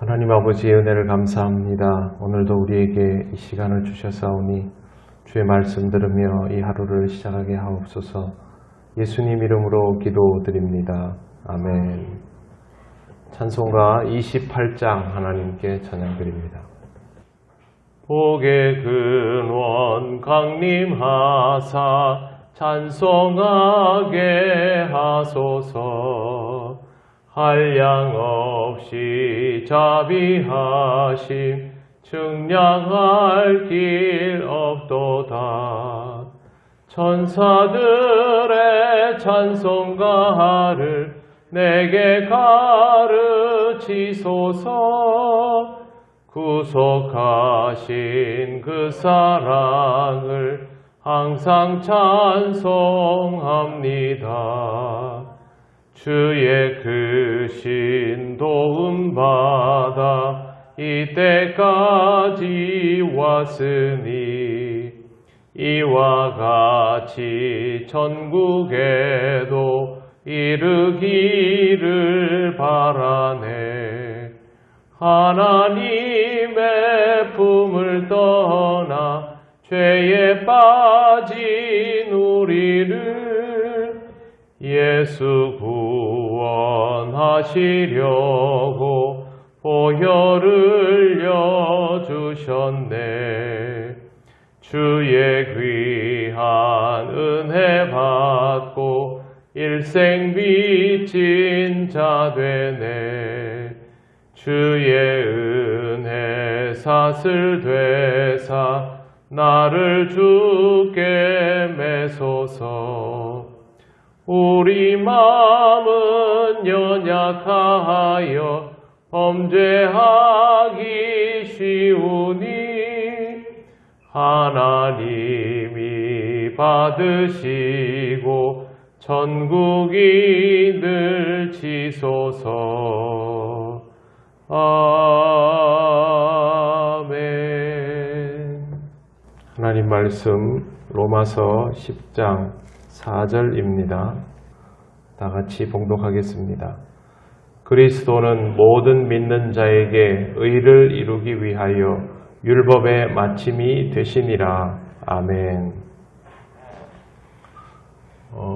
하나님 아버지의 은혜를 감사합니다. 오늘도 우리에게 이 시간을 주셔사오니 주의 말씀 들으며 이 하루를 시작하게 하옵소서. 예수님 이름으로 기도드립니다. 아멘. 찬송가 28장 하나님께 찬양드립니다. 복의 근원 강림하사 찬송하게 하소서. 한량없이 자비하심 측량할 길 없도다. 천사들의 찬송가를 내게 가르치소서. 구속하신 그 사랑을 항상 찬송합니다. 주의 크신 도움 받아 이때까지 왔으니 이와 같이 천국에도 이르기를 바라네. 하나님의 품을 떠나 죄에 빠진 우리를 예수 구원하시려고 보혈을 여주셨네. 주의 귀한 은혜 받고 일생 빚진 자 되네. 주의 은혜 사슬 되사 나를 주께 매소서. 우리 마음은 연약하여 범죄하기 쉬우니 하나님이 받으시고 천국이 늘지소서. 아멘. 하나님 말씀 로마서 10장 4절입니다. 다 같이 봉독하겠습니다. 그리스도는 모든 믿는 자에게 의를 이루기 위하여 율법의 마침이 되시니라. 아멘.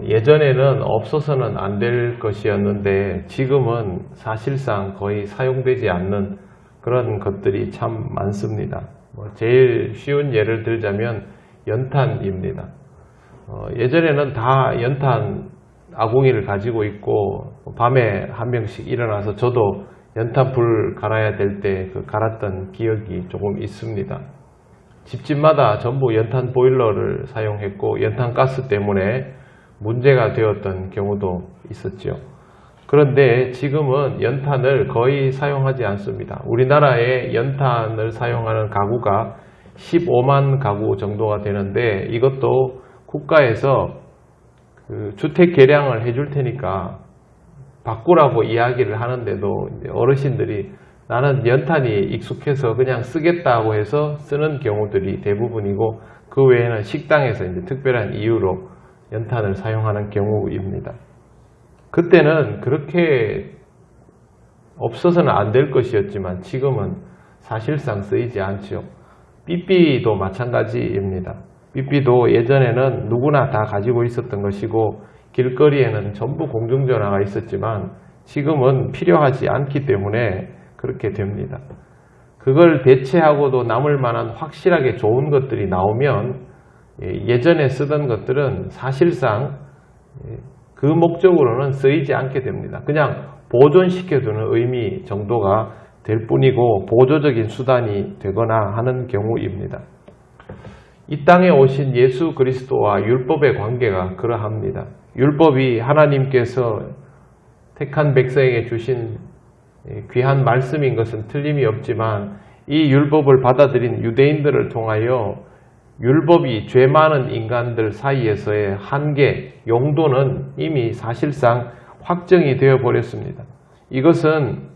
예전에는 없어서는 안 될 것이었는데 지금은 사실상 거의 사용되지 않는 그런 것들이 참 많습니다. 제일 쉬운 예를 들자면 연탄입니다. 예전에는 다 연탄 아궁이를 가지고 있고 밤에 한 명씩 일어나서 저도 연탄 불 갈아야 될 때 그 갈았던 기억이 조금 있습니다. 집집마다 전부 연탄 보일러를 사용했고 연탄 가스 때문에 문제가 되었던 경우도 있었죠. 그런데 지금은 연탄을 거의 사용하지 않습니다. 우리나라에 연탄을 사용하는 가구가 15만 가구 정도가 되는데 이것도 국가에서 그 주택 개량을 해줄 테니까 바꾸라고 이야기를 하는데도 어르신들이 나는 연탄이 익숙해서 그냥 쓰겠다고 해서 쓰는 경우들이 대부분이고 그 외에는 식당에서 이제 특별한 이유로 연탄을 사용하는 경우입니다. 그때는 그렇게 없어서는 안 될 것이었지만 지금은 사실상 쓰이지 않죠. 삐삐도 마찬가지입니다. 삐삐도 예전에는 누구나 다 가지고 있었던 것이고 길거리에는 전부 공중전화가 있었지만 지금은 필요하지 않기 때문에 그렇게 됩니다. 그걸 대체하고도 남을 만한 확실하게 좋은 것들이 나오면 예전에 쓰던 것들은 사실상 그 목적으로는 쓰이지 않게 됩니다. 그냥 보존시켜두는 의미 정도가 될 뿐이고 보조적인 수단이 되거나 하는 경우입니다. 이 땅에 오신 예수 그리스도와 율법의 관계가 그러합니다. 율법이 하나님께서 택한 백성에게 주신 귀한 말씀인 것은 틀림이 없지만 이 율법을 받아들인 유대인들을 통하여 율법이 죄 많은 인간들 사이에서의 한계, 용도는 이미 사실상 확정이 되어 버렸습니다. 이것은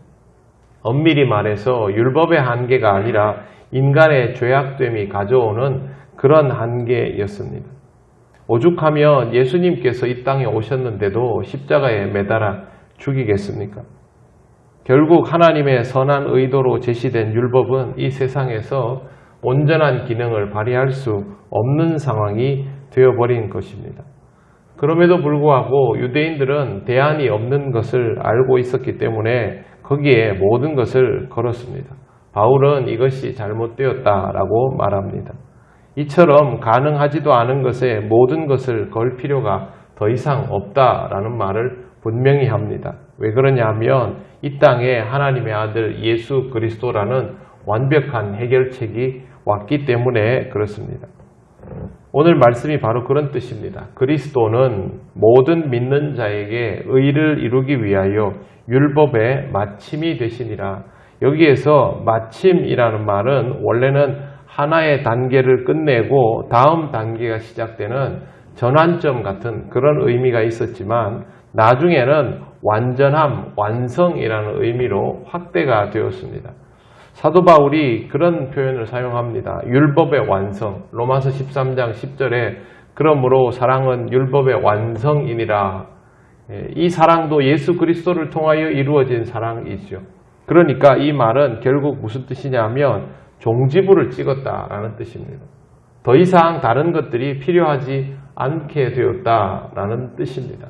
엄밀히 말해서 율법의 한계가 아니라 인간의 죄악됨이 가져오는 그런 한계였습니다. 오죽하면 예수님께서 이 땅에 오셨는데도 십자가에 매달아 죽이겠습니까? 결국 하나님의 선한 의도로 제시된 율법은 이 세상에서 온전한 기능을 발휘할 수 없는 상황이 되어버린 것입니다. 그럼에도 불구하고 유대인들은 대안이 없는 것을 알고 있었기 때문에 거기에 모든 것을 걸었습니다. 바울은 이것이 잘못되었다라고 말합니다. 이처럼 가능하지도 않은 것에 모든 것을 걸 필요가 더 이상 없다라는 말을 분명히 합니다. 왜 그러냐 하면 이 땅에 하나님의 아들 예수 그리스도라는 완벽한 해결책이 왔기 때문에 그렇습니다. 오늘 말씀이 바로 그런 뜻입니다. 그리스도는 모든 믿는 자에게 의를 이루기 위하여 율법의 마침이 되시니라. 여기에서 마침이라는 말은 원래는 하나의 단계를 끝내고 다음 단계가 시작되는 전환점 같은 그런 의미가 있었지만 나중에는 완전함, 완성이라는 의미로 확대가 되었습니다. 사도 바울이 그런 표현을 사용합니다. 율법의 완성, 로마서 13장 10절에 그러므로 사랑은 율법의 완성이니라. 이 사랑도 예수 그리스도를 통하여 이루어진 사랑이죠. 그러니까 이 말은 결국 무슨 뜻이냐면 종지부를 찍었다라는 뜻입니다. 더 이상 다른 것들이 필요하지 않게 되었다라는 뜻입니다.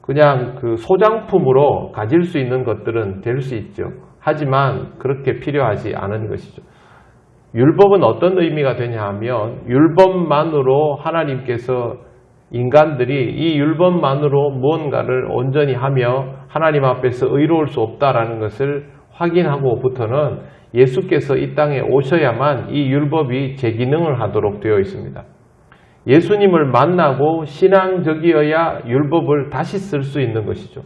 그냥 그 소장품으로 가질 수 있는 것들은 될 수 있죠. 하지만 그렇게 필요하지 않은 것이죠. 율법은 어떤 의미가 되냐 하면 율법만으로 하나님께서 인간들이 이 율법만으로 무언가를 온전히 하며 하나님 앞에서 의로울 수 없다라는 것을 확인하고부터는 예수께서 이 땅에 오셔야만 이 율법이 재기능을 하도록 되어 있습니다. 예수님을 만나고 신앙적이어야 율법을 다시 쓸 수 있는 것이죠.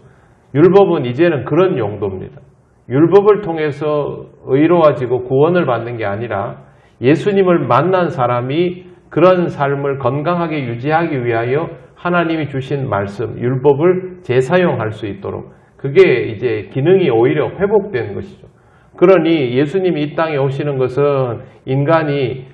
율법은 이제는 그런 용도입니다. 율법을 통해서 의로워지고 구원을 받는 게 아니라 예수님을 만난 사람이 그런 삶을 건강하게 유지하기 위하여 하나님이 주신 말씀, 율법을 재사용할 수 있도록 그게 이제 기능이 오히려 회복된 것이죠. 그러니 예수님이 이 땅에 오시는 것은 인간이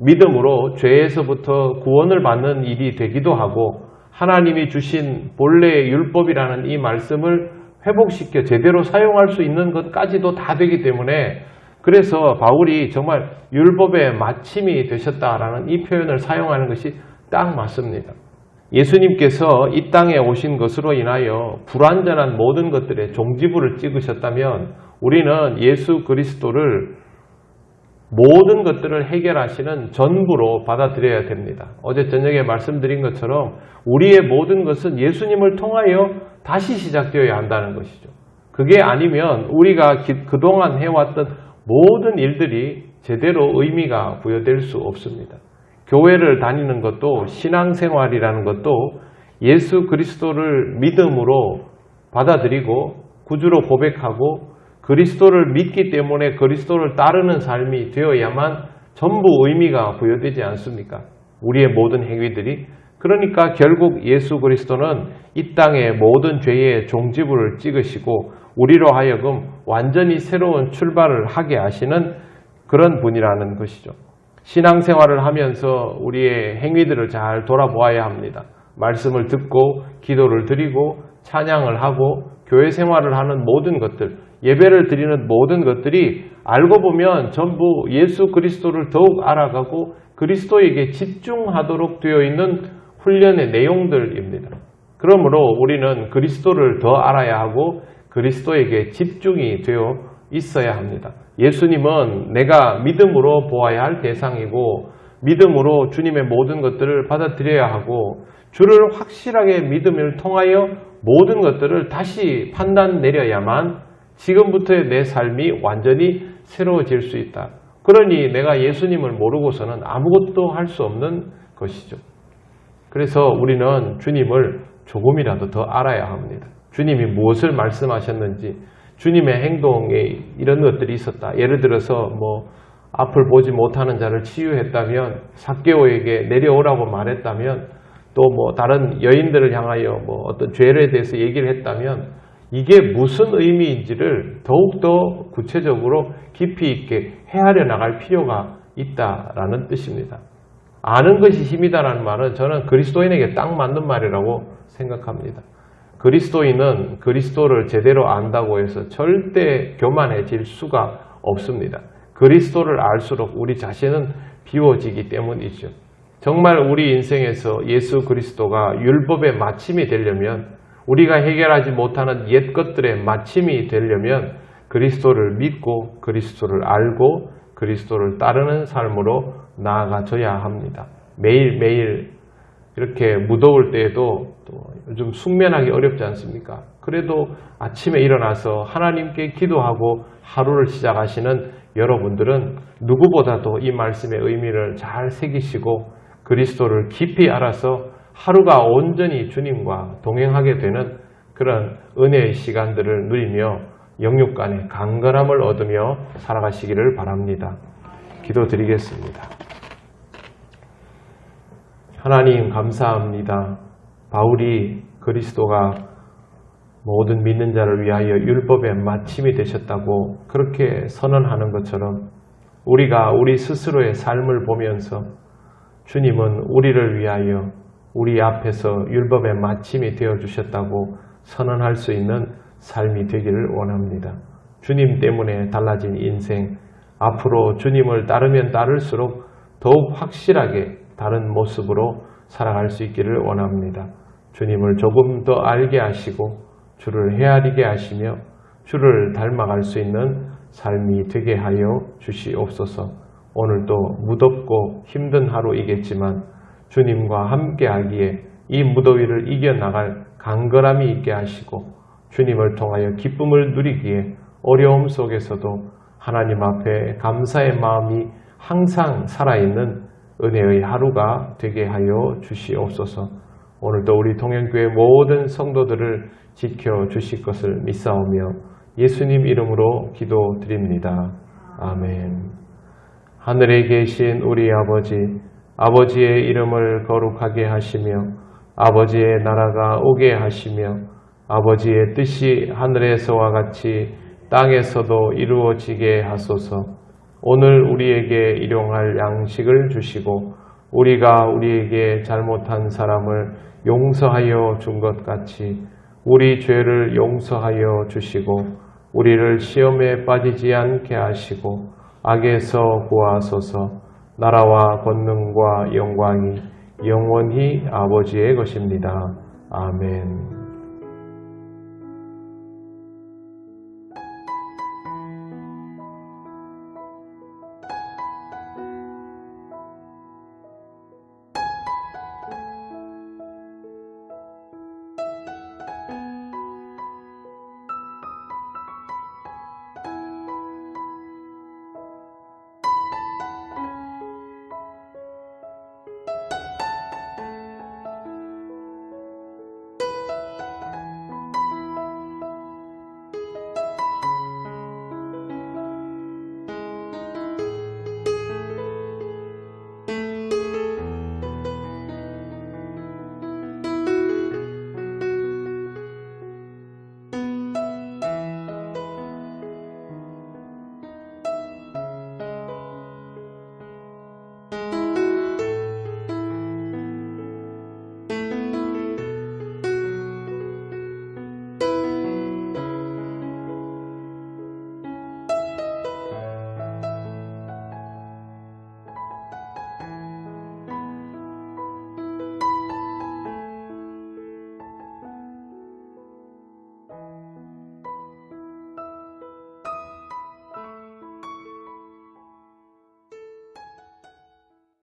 믿음으로 죄에서부터 구원을 받는 일이 되기도 하고 하나님이 주신 본래의 율법이라는 이 말씀을 회복시켜 제대로 사용할 수 있는 것까지도 다 되기 때문에 그래서 바울이 정말 율법의 마침이 되셨다라는 이 표현을 사용하는 것이 딱 맞습니다. 예수님께서 이 땅에 오신 것으로 인하여 불완전한 모든 것들의 종지부를 찍으셨다면 우리는 예수 그리스도를 모든 것들을 해결하시는 전부로 받아들여야 됩니다. 어제 저녁에 말씀드린 것처럼 우리의 모든 것은 예수님을 통하여 다시 시작되어야 한다는 것이죠. 그게 아니면 우리가 그동안 해왔던 모든 일들이 제대로 의미가 부여될 수 없습니다. 교회를 다니는 것도 신앙생활이라는 것도 예수 그리스도를 믿음으로 받아들이고 구주로 고백하고 그리스도를 믿기 때문에 그리스도를 따르는 삶이 되어야만 전부 의미가 부여되지 않습니까? 우리의 모든 행위들이. 그러니까 결국 예수 그리스도는 이 땅의 모든 죄의 종지부를 찍으시고 우리로 하여금 완전히 새로운 출발을 하게 하시는 그런 분이라는 것이죠. 신앙생활을 하면서 우리의 행위들을 잘 돌아보아야 합니다. 말씀을 듣고 기도를 드리고 찬양을 하고 교회 생활을 하는 모든 것들, 예배를 드리는 모든 것들이 알고 보면 전부 예수 그리스도를 더욱 알아가고 그리스도에게 집중하도록 되어 있는 훈련의 내용들입니다. 그러므로 우리는 그리스도를 더 알아야 하고 그리스도에게 집중이 되어 있어야 합니다. 예수님은 내가 믿음으로 보아야 할 대상이고 믿음으로 주님의 모든 것들을 받아들여야 하고 주를 확실하게 믿음을 통하여 모든 것들을 다시 판단 내려야만 지금부터의 내 삶이 완전히 새로워질 수 있다. 그러니 내가 예수님을 모르고서는 아무것도 할 수 없는 것이죠. 그래서 우리는 주님을 조금이라도 더 알아야 합니다. 주님이 무엇을 말씀하셨는지, 주님의 행동에 이런 것들이 있었다. 예를 들어서 앞을 보지 못하는 자를 치유했다면, 삭개오에게 내려오라고 말했다면, 또 다른 여인들을 향하여 어떤 죄에 대해서 얘기를 했다면 이게 무슨 의미인지를 더욱더 구체적으로 깊이 있게 헤아려 나갈 필요가 있다라는 뜻입니다. 아는 것이 힘이다라는 말은 저는 그리스도인에게 딱 맞는 말이라고 생각합니다. 그리스도인은 그리스도를 제대로 안다고 해서 절대 교만해질 수가 없습니다. 그리스도를 알수록 우리 자신은 비워지기 때문이죠. 정말 우리 인생에서 예수 그리스도가 율법의 마침이 되려면, 우리가 해결하지 못하는 옛 것들의 마침이 되려면 그리스도를 믿고 그리스도를 알고 그리스도를 따르는 삶으로 나아가줘야 합니다. 매일매일 이렇게 무더울 때에도 또 요즘 숙면하기 어렵지 않습니까? 그래도 아침에 일어나서 하나님께 기도하고 하루를 시작하시는 여러분들은 누구보다도 이 말씀의 의미를 잘 새기시고 그리스도를 깊이 알아서 하루가 온전히 주님과 동행하게 되는 그런 은혜의 시간들을 누리며 영육 간의 강건함을 얻으며 살아가시기를 바랍니다. 기도드리겠습니다. 하나님 감사합니다. 바울이 그리스도가 모든 믿는 자를 위하여 율법의 마침이 되셨다고 그렇게 선언하는 것처럼 우리가 우리 스스로의 삶을 보면서 주님은 우리를 위하여 우리 앞에서 율법의 마침이 되어주셨다고 선언할 수 있는 삶이 되기를 원합니다. 주님 때문에 달라진 인생, 앞으로 주님을 따르면 따를수록 더욱 확실하게 다른 모습으로 살아갈 수 있기를 원합니다. 주님을 조금 더 알게 하시고 주를 헤아리게 하시며 주를 닮아갈 수 있는 삶이 되게 하여 주시옵소서. 오늘도 무덥고 힘든 하루이겠지만 주님과 함께 하기에 이 무더위를 이겨나갈 강건함이 있게 하시고 주님을 통하여 기쁨을 누리기에 어려움 속에서도 하나님 앞에 감사의 마음이 항상 살아있는 은혜의 하루가 되게 하여 주시옵소서. 오늘도 우리 동행교회 모든 성도들을 지켜주실 것을 믿사오며 예수님 이름으로 기도드립니다. 아멘. 하늘에 계신 우리 아버지, 아버지의 이름을 거룩하게 하시며 아버지의 나라가 오게 하시며 아버지의 뜻이 하늘에서와 같이 땅에서도 이루어지게 하소서. 오늘 우리에게 일용할 양식을 주시고 우리가 우리에게 잘못한 사람을 용서하여 준 것 같이 우리 죄를 용서하여 주시고 우리를 시험에 빠지지 않게 하시고 악에서 구하소서. 나라와 권능과 영광이 영원히 아버지의 것입니다. 아멘.